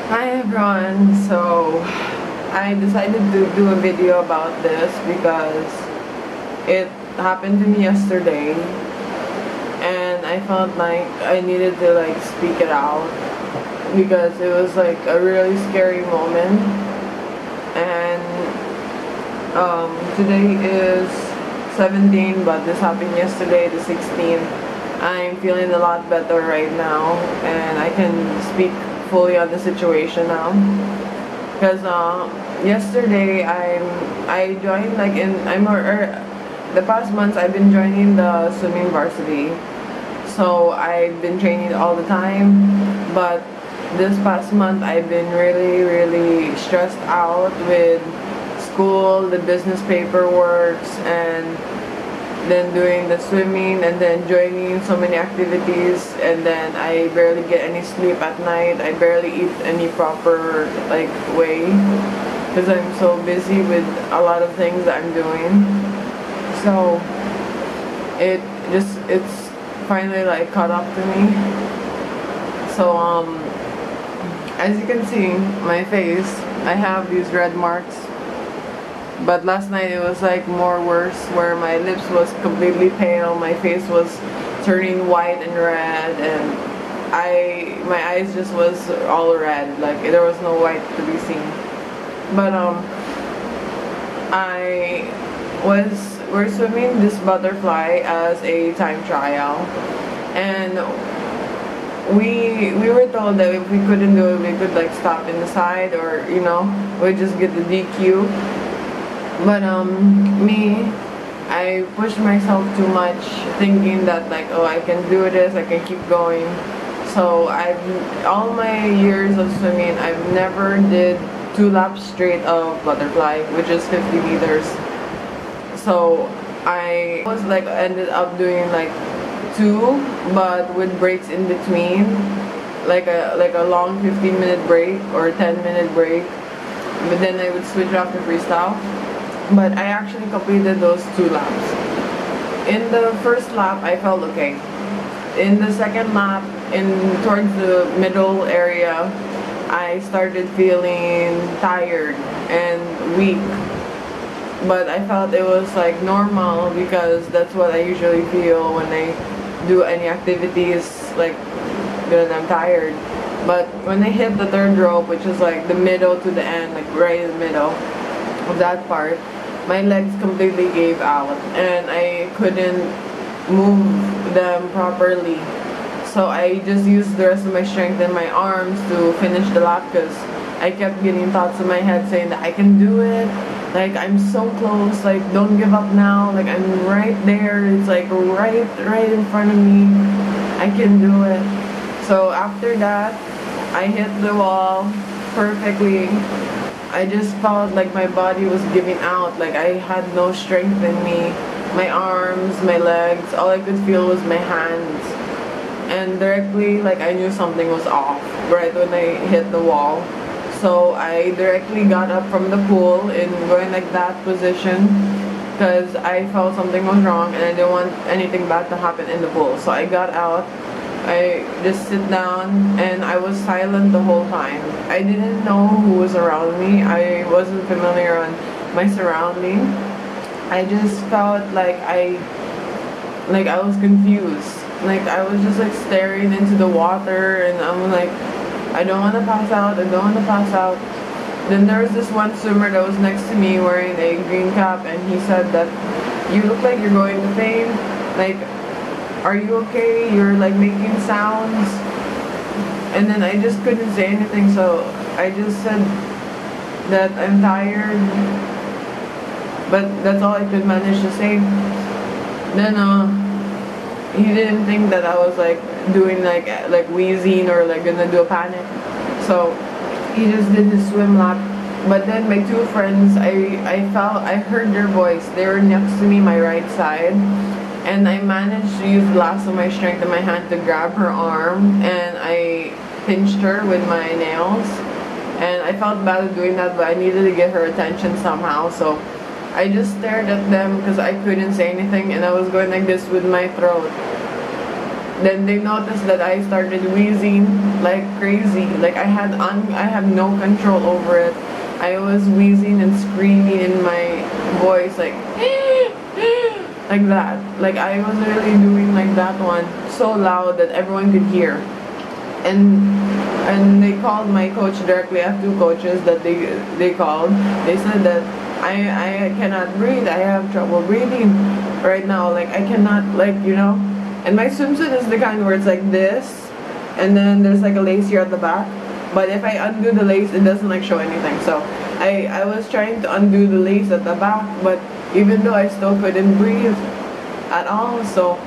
Hi everyone, so I decided to do a video about this because it happened to me yesterday and I felt like I needed to speak it out because it was like a really scary moment. And today is 17, but this happened yesterday, the 16th. I'm feeling a lot better right now and I can speak fully on the situation now. Because yesterday I joined the past months I've been joining the swimming varsity, so I've been training all the time. But this past month I've been really stressed out with school, the business paperwork, and then doing the swimming, and then joining so many activities, and then I barely get any sleep at night. I barely eat any proper way because I'm so busy with a lot of things that I'm doing. So it's finally caught up to me. So as you can see my face, I have these red marks. But last night it was more worse, where my lips was completely pale, my face was turning white and red, and my eyes just was all red, there was no white to be seen. But we're swimming this butterfly as a time trial, and we were told that if we couldn't do it, we could stop in the side, or we'd just get the DQ. But I pushed myself too much, thinking that oh, I can do this, I can keep going. So all my years of swimming, I've never did 2 laps straight of butterfly, which is 50 meters. So I was ended up doing 2, but with breaks in between, like a long 15-minute break or 10-minute break. But then I would switch off to freestyle. But I actually completed those 2 laps. In the first lap, I felt okay. In the second lap, towards the middle area, I started feeling tired and weak. But I felt it was normal, because that's what I usually feel when I do any activities, when I'm tired. But when I hit the 3rd rope, which is the middle to the end, right in the middle of that part, my legs completely gave out and I couldn't move them properly. So I just used the rest of my strength in my arms to finish the lap, because I kept getting thoughts in my head saying that I can do it, I'm so close, don't give up now, I'm right there, it's right in front of me, I can do it. So after that, I hit the wall perfectly. I just felt my body was giving out, I had no strength in me, my arms, my legs, all I could feel was my hands. And directly, I knew something was off right when I hit the wall. So I directly got up from the pool in going that position, because I felt something was wrong and I didn't want anything bad to happen in the pool. So I got out, I just sit down, and I was silent the whole time. I didn't know who was around me. I wasn't familiar on my surrounding. I just felt I was confused. I was just staring into the water, and I'm I don't want to pass out, I don't want to pass out. Then there was this one swimmer that was next to me wearing a green cap, and he said that, "You look like you're going to faint. Are you okay? You're making sounds." And then I just couldn't say anything, so I just said that I'm tired. But that's all I could manage to say. Then he didn't think that I was doing wheezing or gonna do a panic. So he just did his swim lap. But then my 2 friends, I heard their voice. They were next to me, my right side. And I managed to use the last of my strength in my hand to grab her arm, and I pinched her with my nails. And I felt bad doing that, but I needed to get her attention somehow. So I just stared at them because I couldn't say anything, and I was going like this with my throat. Then they noticed that I started wheezing like crazy. Like I have no control over it. I was wheezing and screaming in my voice like like that. Like I was really doing like that one so loud that everyone could hear. And they called my coach directly. I have two coaches that they called. They said that I cannot breathe. I have trouble breathing right now. Like I cannot, like, you know. And my swimsuit is the kind where it's like this, and then there's like a lace here at the back. But if I undo the lace, it doesn't like show anything. So I was trying to undo the lace at the back, but even though I still couldn't breathe at all. So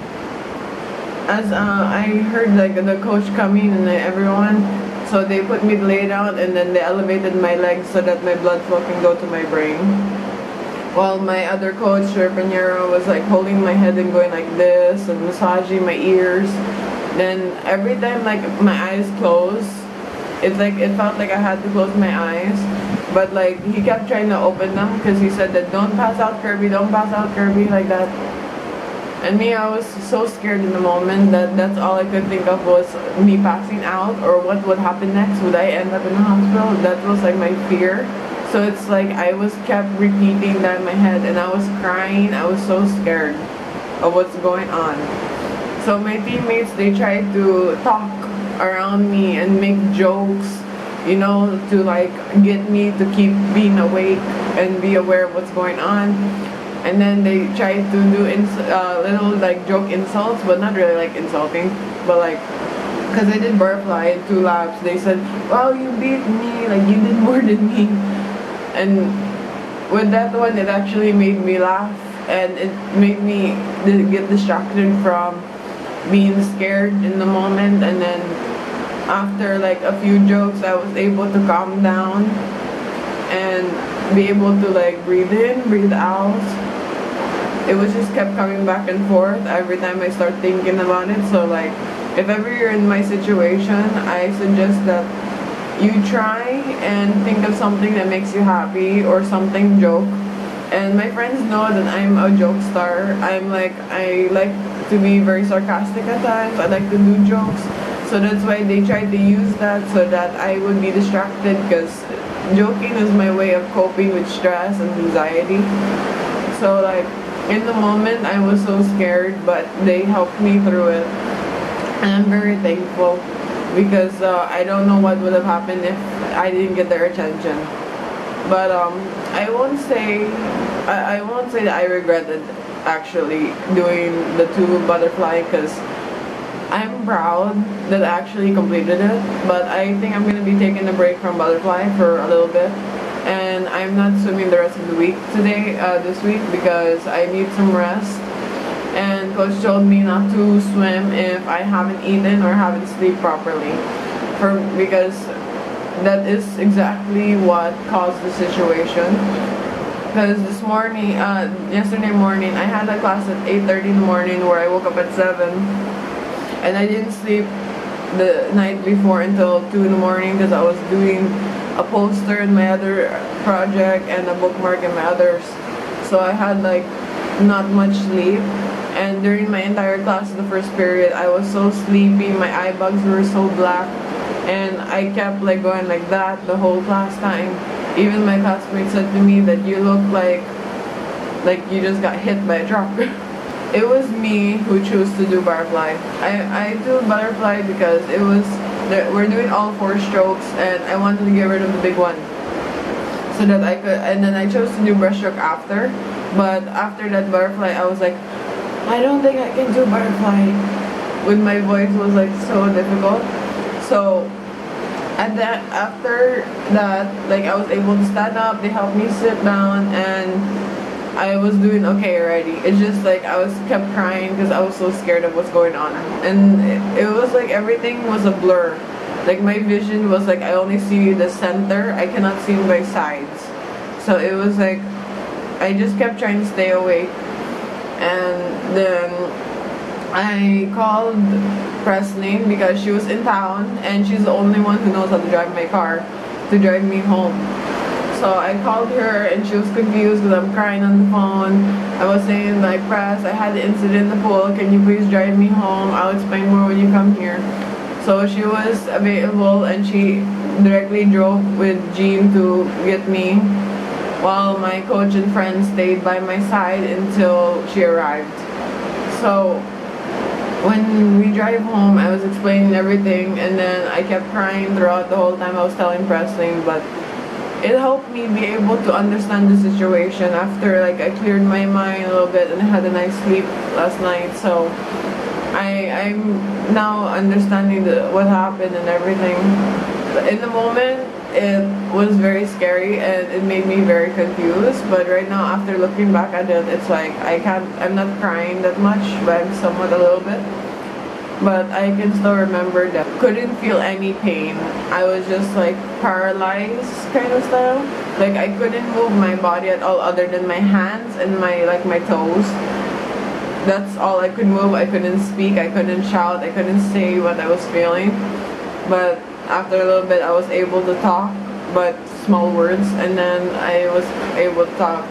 as I heard like the coach coming and everyone, so they put me lay down and then they elevated my legs so that my blood flow can go to my brain. While my other coach, Pinheiro, was like holding my head and going like this and massaging my ears. Then every time like my eyes closed, it felt like I had to close my eyes. But like he kept trying to open them because he said that don't pass out Kirby, don't pass out Kirby, like that. And me, I was so scared in the moment that that's all I could think of was me passing out or what would happen next. Would I end up in the hospital? That was like my fear. So it's like I was kept repeating that in my head and I was crying. I was so scared of what's going on. So my teammates, they tried to talk around me and make jokes, you know, to like get me to keep being awake and be aware of what's going on. And then they tried to do little like joke insults, but not really like insulting, but like, because I did butterfly in 2 laps, they said, wow, you beat me, like you did more than me. And with that one, it actually made me laugh and it made me get distracted from being scared in the moment. And then after like a few jokes, I was able to calm down and be able to like breathe in, breathe out. It was just kept coming back and forth every time I start thinking about it. So like, if ever you're in my situation, I suggest that you try and think of something that makes you happy or something joke. And my friends know that I'm a joke star. I like to be very sarcastic at times. I like to do jokes. So that's why they tried to use that so that I would be distracted, because joking is my way of coping with stress and anxiety. So like in the moment I was so scared, but they helped me through it. And I'm very thankful because I don't know what would have happened if I didn't get their attention. But I won't say that I regretted actually doing the 2 butterfly, because I'm proud that I actually completed it. But I think I'm going to be taking a break from butterfly for a little bit. And I'm not swimming the rest of the week this week, because I need some rest. And coach told me not to swim if I haven't eaten or haven't slept properly, because that is exactly what caused the situation. Because yesterday morning, I had a class at 8:30 in the morning where I woke up at 7, and I didn't sleep the night before until 2 in the morning because I was doing a poster in my other project and a bookmark in my others. So I had like not much sleep. And during my entire class, the first period, I was so sleepy, my eye bags were so black, and I kept like going like that the whole class time. Even my classmates said to me that you look like you just got hit by a truck. It was me who chose to do butterfly. I do butterfly because we're doing all 4 strokes and I wanted to get rid of the big one so that I could, and then I chose to do breaststroke after. But after that butterfly, I was like, I don't think I can do butterfly. With my voice was like so difficult. So after that, like I was able to stand up, they helped me sit down, and I was doing okay already. It's just like I was kept crying because I was so scared of what's going on. And it was like everything was a blur. Like my vision was like I only see the center, I cannot see my sides. So it was like I just kept trying to stay awake. And then I called Presley because she was in town and she's the only one who knows how to drive my car to drive me home. So I called her and she was confused because I'm crying on the phone. I was saying like, Press, I had the incident in the pool. Can you please drive me home? I'll explain more when you come here. So she was available and she directly drove with Jean to get me, while my coach and friends stayed by my side until she arrived. So when we drive home, I was explaining everything, and then I kept crying throughout the whole time I was telling Presley, but it helped me be able to understand the situation after like I cleared my mind a little bit and had a nice sleep last night. So I'm now understanding what happened and everything. In the moment, it was very scary and it made me very confused, but right now after looking back at it, it's like I'm not crying that much, but I'm somewhat a little bit. But I can still remember that couldn't feel any pain. I was just like paralyzed kind of style. Like I couldn't move my body at all other than my hands and my toes. That's all I could move. I couldn't speak, I couldn't shout, I couldn't say what I was feeling. But after a little bit I was able to talk, but small words, and then I was able to talk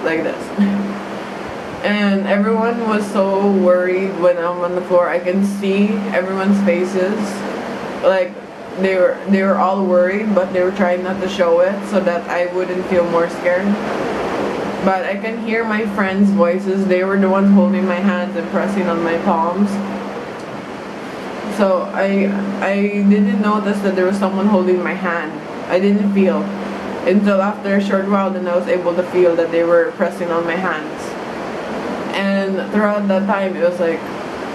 like this. And everyone was so worried when I'm on the floor. I can see everyone's faces. Like they were all worried, but they were trying not to show it so that I wouldn't feel more scared. But I can hear my friends' voices. They were the ones holding my hands and pressing on my palms. So I didn't notice that there was someone holding my hand. I didn't feel until after a short while, then I was able to feel that they were pressing on my hands. And throughout that time, it was like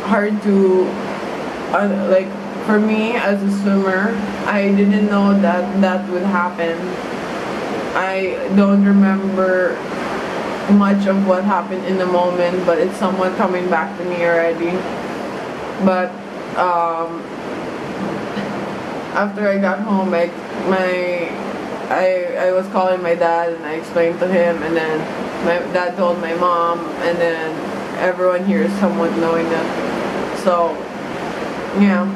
hard to like for me as a swimmer, I didn't know that would happen. I don't remember much of what happened in the moment, but it's somewhat coming back to me already. But after I got home, I was calling my dad and I explained to him, and then my dad told my mom, and then everyone here is somewhat knowing that. So yeah,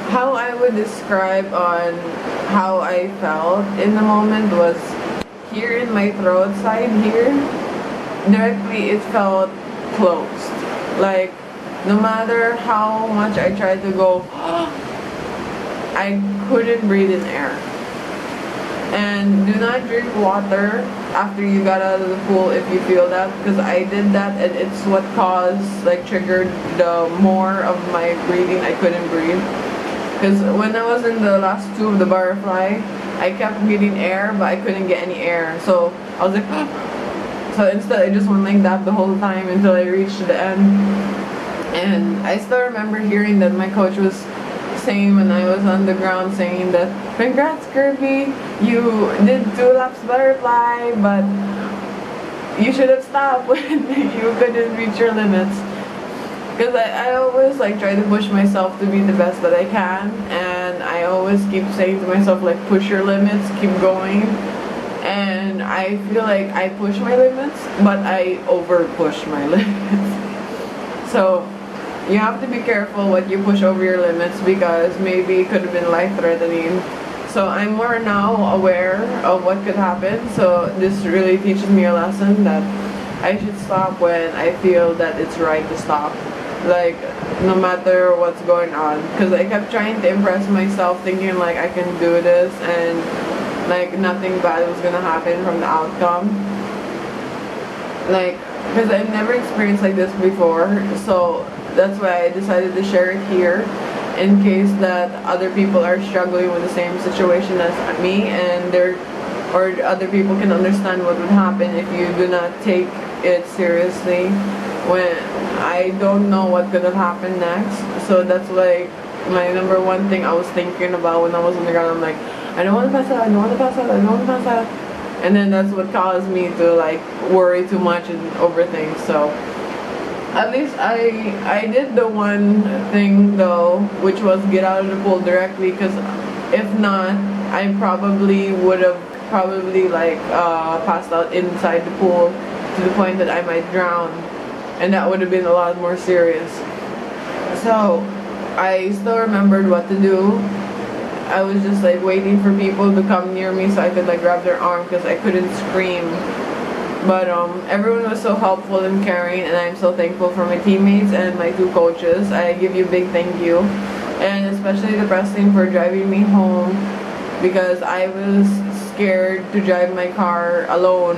how I would describe on how I felt in the moment was here in my throat side here, directly it felt closed. Like no matter how much I tried to go, I couldn't breathe in air. And do not drink water after you got out of the pool if you feel that, because I did that and it's what triggered the more of my breathing. I couldn't breathe. Because when I was in the last two of the butterfly, I kept getting air, but I couldn't get any air. So I was like, so instead I just went like that the whole time until I reached the end. And I still remember hearing that my coach was saying when I was on the ground, saying that, congrats Kirby, you did 2 laps butterfly, but you should have stopped when you couldn't reach your limits. Because I always like try to push myself to be the best that I can, and I always keep saying to myself like, push your limits, keep going. And I feel like I push my limits, but I over push my limits. So you have to be careful what you push over your limits, because maybe it could have been life-threatening. So I'm more now aware of what could happen. So this really teaches me a lesson that I should stop when I feel that it's right to stop. Like no matter what's going on, because I kept trying to impress myself, thinking like I can do this and like nothing bad was gonna happen from the outcome. Like, because I've never experienced like this before, so that's why I decided to share it here, in case that other people are struggling with the same situation as me, and or other people can understand what would happen if you do not take it seriously. When I don't know what could have happened next, so that's like my number one thing I was thinking about when I was on the ground. I'm like, I don't want to pass out, I don't want to pass out, I don't want to pass out. And then that's what caused me to like worry too much and overthink. So at least I did the one thing though, which was get out of the pool directly, because if not, I probably would have passed out inside the pool to the point that I might drown, and that would have been a lot more serious. So I still remembered what to do, I was just like waiting for people to come near me so I could like grab their arm because I couldn't scream. But everyone was so helpful and caring, and I'm so thankful for my teammates and my 2 coaches. I give you a big thank you, and especially the press team for driving me home, because I was scared to drive my car alone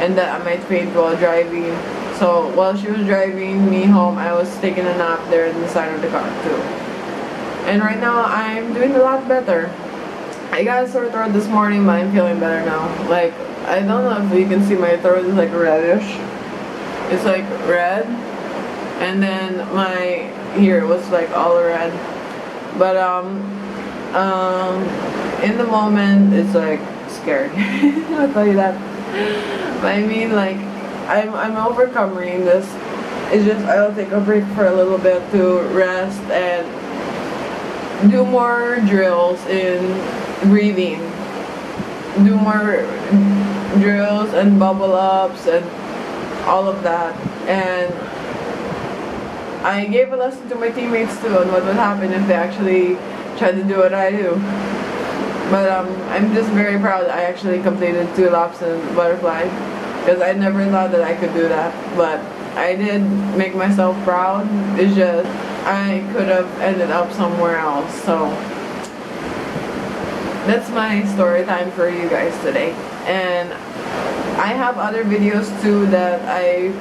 and that I might faint while driving. So while she was driving me home, I was taking a nap there in the side of the car too. And right now I'm doing a lot better. I got a sore throat this morning, but I'm feeling better now. Like, I don't know if you can see, my throat is like reddish. It's like red, and then my here was like all red. But in the moment it's like scary. I'll tell you that. But I mean, like, I'm overcoming this. It's just I'll take a break for a little bit to rest and do more drills in breathing. Do more drills and bubble ups and all of that. And I gave a lesson to my teammates too on what would happen if they actually tried to do what I do. But I'm just very proud I actually completed 2 laps in butterfly, because I never thought that I could do that. But I did make myself proud. It's just I could have ended up somewhere else. So that's my story time for you guys today. And I have other videos too that I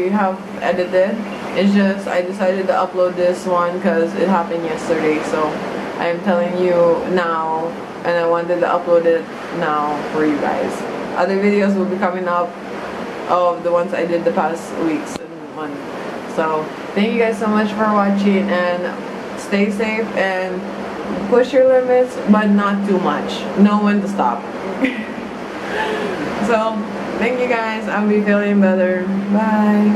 have edited. It's just I decided to upload this one because it happened yesterday, so I'm telling you now, and I wanted to upload it now for you guys. Other videos will be coming up of the ones I did the past weeks and month. So thank you guys so much for watching, and stay safe and push your limits, but not too much. Know when to stop. So thank you guys. I'll be feeling better. Bye.